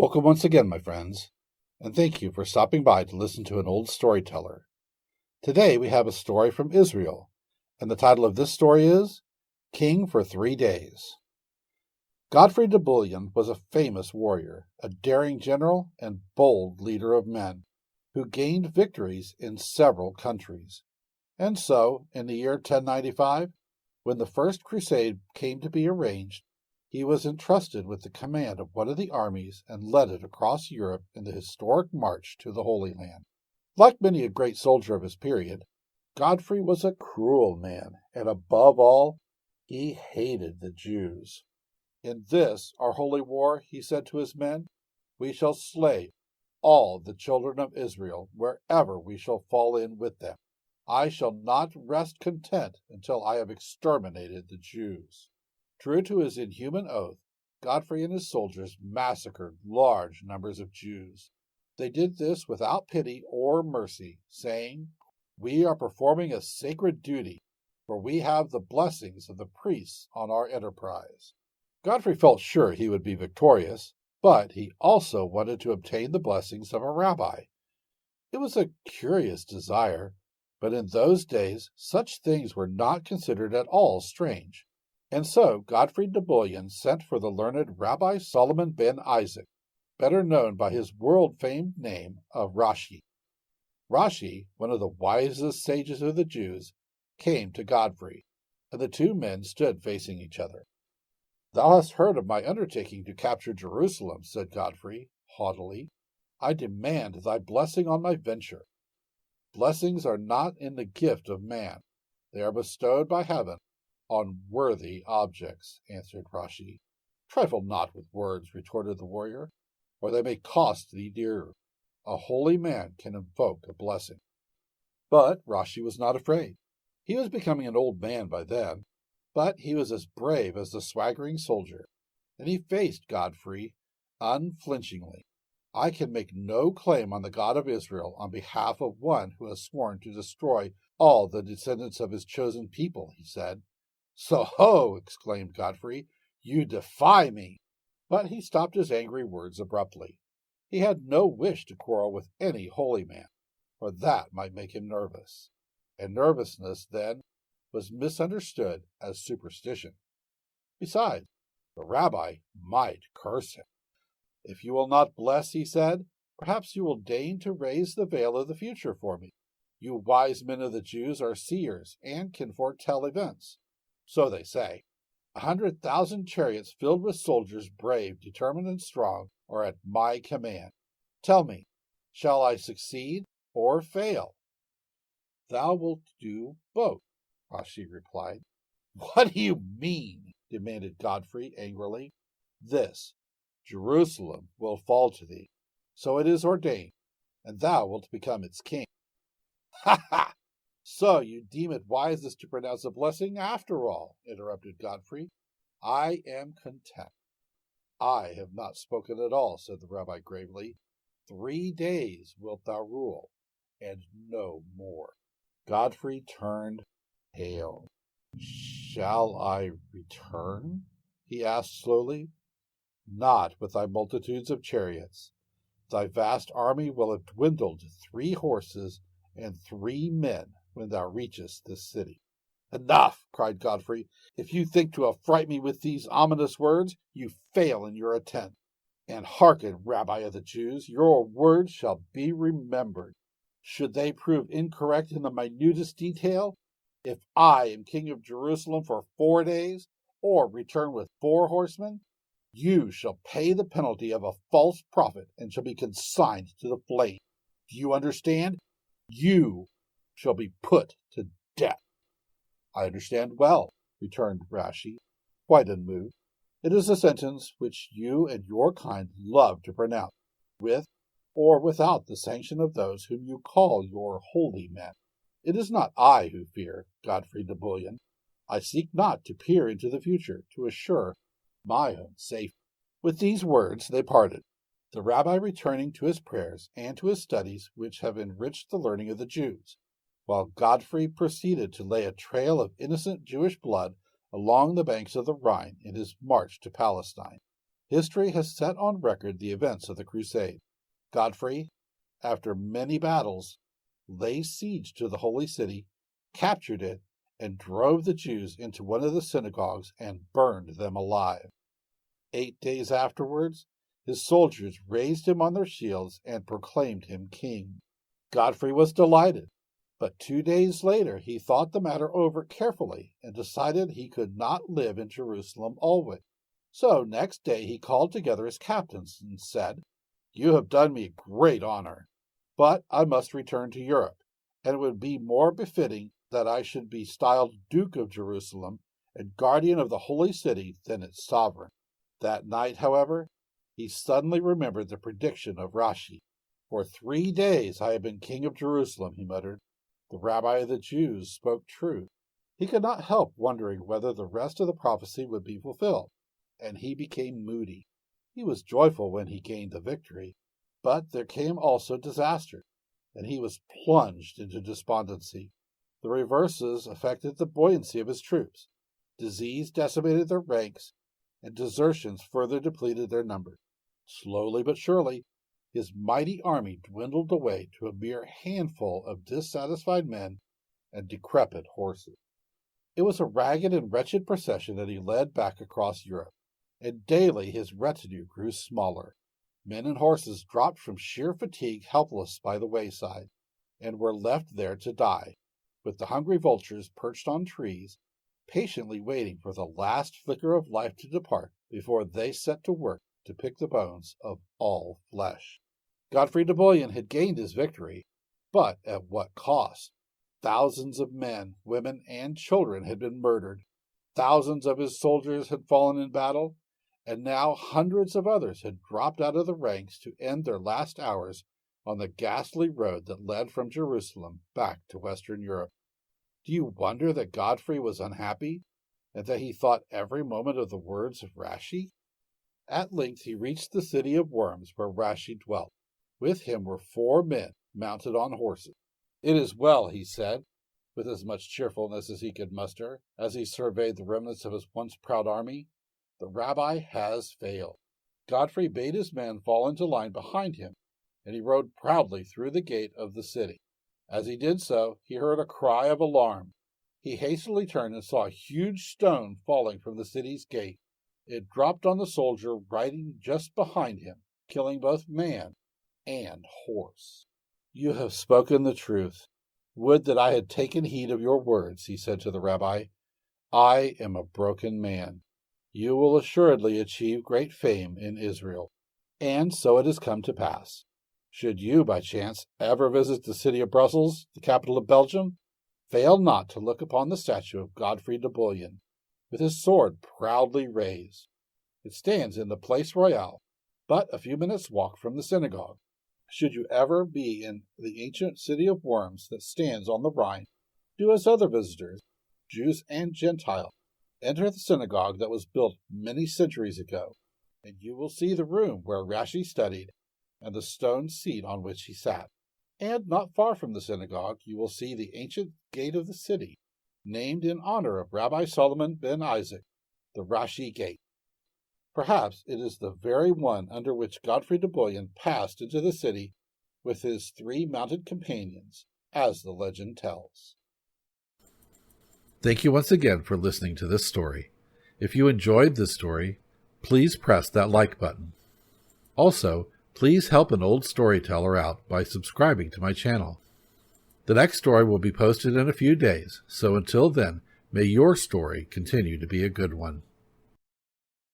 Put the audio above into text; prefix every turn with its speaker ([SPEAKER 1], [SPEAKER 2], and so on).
[SPEAKER 1] Welcome once again, my friends, and thank you for stopping by to listen to an old storyteller. Today we have a story from Israel, and the title of this story is King for 3 Days. Godfrey de Bouillon was a famous warrior, a daring general, and bold leader of men, who gained victories in several countries. And so, in the year 1095, when the First Crusade came to be arranged, he was entrusted with the command of one of the armies and led it across Europe in the historic march to the Holy Land. Like many a great soldier of his period, Godfrey was a cruel man, and above all, he hated the Jews. In this, our holy war, he said to his men, we shall slay all the children of Israel wherever we shall fall in with them. I shall not rest content until I have exterminated the Jews. True to his inhuman oath, Godfrey and his soldiers massacred large numbers of Jews. They did this without pity or mercy, saying, "We are performing a sacred duty, for we have the blessings of the priests on our enterprise." Godfrey felt sure he would be victorious, but he also wanted to obtain the blessings of a rabbi. It was a curious desire, but in those days such things were not considered at all strange. And so Godfrey de Bouillon sent for the learned Rabbi Solomon ben Isaac, better known by his world-famed name of Rashi. Rashi, one of the wisest sages of the Jews, came to Godfrey, and the two men stood facing each other. "Thou hast heard of my undertaking to capture Jerusalem," said Godfrey, haughtily. "I demand thy blessing on my venture." "Blessings are not in the gift of man. They are bestowed by heaven on worthy objects," answered Rashi. "Trifle not with words," retorted the warrior, "or they may cost thee dear. A holy man can invoke a blessing." But Rashi was not afraid. He was becoming an old man by then, but he was as brave as the swaggering soldier, and he faced Godfrey unflinchingly. "I can make no claim on the God of Israel on behalf of one who has sworn to destroy all the descendants of his chosen people," he said. "So-ho!" exclaimed Godfrey, "you defy me!" But he stopped his angry words abruptly. He had no wish to quarrel with any holy man, for that might make him nervous. And nervousness, then, was misunderstood as superstition. Besides, the rabbi might curse him. "If you will not bless," he said, "perhaps you will deign to raise the veil of the future for me. You wise men of the Jews are seers and can foretell events. So they say. 100,000 chariots filled with soldiers brave, determined, and strong are at my command. Tell me, shall I succeed or fail?" "Thou wilt do both," Rashi replied. "What do you mean?" demanded Godfrey angrily. "This: Jerusalem will fall to thee. So it is ordained, and thou wilt become its king." "Ha ha! So you deem it wisest to pronounce a blessing after all," interrupted Godfrey. "I am content." "I have not spoken at all," said the rabbi gravely. 3 days wilt thou rule, and no more." Godfrey turned pale. "Shall I return?" he asked slowly. "Not with thy multitudes of chariots. Thy vast army will have dwindled to 3 horses and 3 men when thou reachest this city." "Enough!" cried Godfrey. "If you think to affright me with these ominous words, you fail in your attempt. And hearken, Rabbi of the Jews, your words shall be remembered. Should they prove incorrect in the minutest detail, if I am king of Jerusalem for 4 days, or return with 4 horsemen, you shall pay the penalty of a false prophet and shall be consigned to the flame. Do you understand? You shall be put to death." "I understand well," returned Rashi, quite unmoved. "It is a sentence which you and your kind love to pronounce, with or without the sanction of those whom you call your holy men. It is not I who fear, Godfrey de Bouillon. I seek not to peer into the future to assure my own safety." With these words they parted, the rabbi returning to his prayers and to his studies which have enriched the learning of the Jews, while Godfrey proceeded to lay a trail of innocent Jewish blood along the banks of the Rhine in his march to Palestine. History has set on record the events of the crusade. Godfrey, after many battles, laid siege to the holy city, captured it, and drove the Jews into one of the synagogues and burned them alive. 8 days afterwards, his soldiers raised him on their shields and proclaimed him king. Godfrey was delighted, but 2 days later he thought the matter over carefully and decided he could not live in Jerusalem always. So next day he called together his captains and said, "You have done me great honor, but I must return to Europe, and it would be more befitting that I should be styled Duke of Jerusalem and guardian of the holy city than its sovereign." That night, however, he suddenly remembered the prediction of Rashi. "For 3 days I have been king of Jerusalem," he muttered. The rabbi of the Jews spoke truth. He could not help wondering whether the rest of the prophecy would be fulfilled, and he became moody. He was joyful when he gained the victory, but there came also disaster, and he was plunged into despondency. The reverses affected the buoyancy of his troops. Disease decimated their ranks, and desertions further depleted their numbers. Slowly but surely, his mighty army dwindled away to a mere handful of dissatisfied men and decrepit horses. It was a ragged and wretched procession that he led back across Europe, and daily his retinue grew smaller. Men and horses dropped from sheer fatigue helpless by the wayside, and were left there to die, with the hungry vultures perched on trees, patiently waiting for the last flicker of life to depart before they set to work to pick the bones of all flesh. Godfrey de Bouillon had gained his victory, but at what cost? Thousands of men, women, and children had been murdered. Thousands of his soldiers had fallen in battle, and now hundreds of others had dropped out of the ranks to end their last hours on the ghastly road that led from Jerusalem back to Western Europe. Do you wonder that Godfrey was unhappy, and that he thought every moment of the words of Rashi? At length he reached the city of Worms where Rashi dwelt. With him were 4 men mounted on horses. "It is well," he said, with as much cheerfulness as he could muster, as he surveyed the remnants of his once proud army. "The rabbi has failed." Godfrey bade his men fall into line behind him, and he rode proudly through the gate of the city. As he did so, he heard a cry of alarm. He hastily turned and saw a huge stone falling from the city's gate. It dropped on the soldier riding just behind him, killing both man and horse. "You have spoken the truth. Would that I had taken heed of your words," he said to the rabbi. "I am a broken man. You will assuredly achieve great fame in Israel." And so it has come to pass. Should you, by chance, ever visit the city of Brussels, the capital of Belgium, fail not to look upon the statue of Godfrey de Bouillon, with his sword proudly raised. It stands in the Place Royale, but a few minutes' walk from the synagogue. Should you ever be in the ancient city of Worms that stands on the Rhine, do as other visitors, Jews and Gentiles, enter the synagogue that was built many centuries ago, and you will see the room where Rashi studied and the stone seat on which he sat. And not far from the synagogue you will see the ancient gate of the city, named in honor of Rabbi Solomon ben Isaac, the Rashi Gate. Perhaps it is the very one under which Godfrey de Bouillon passed into the city with his 3 mounted companions, as the legend tells. Thank you once again for listening to this story. If you enjoyed this story, please press that like button. Also, please help an old storyteller out by subscribing to my channel. The next story will be posted in a few days, so until then, may your story continue to be a good one.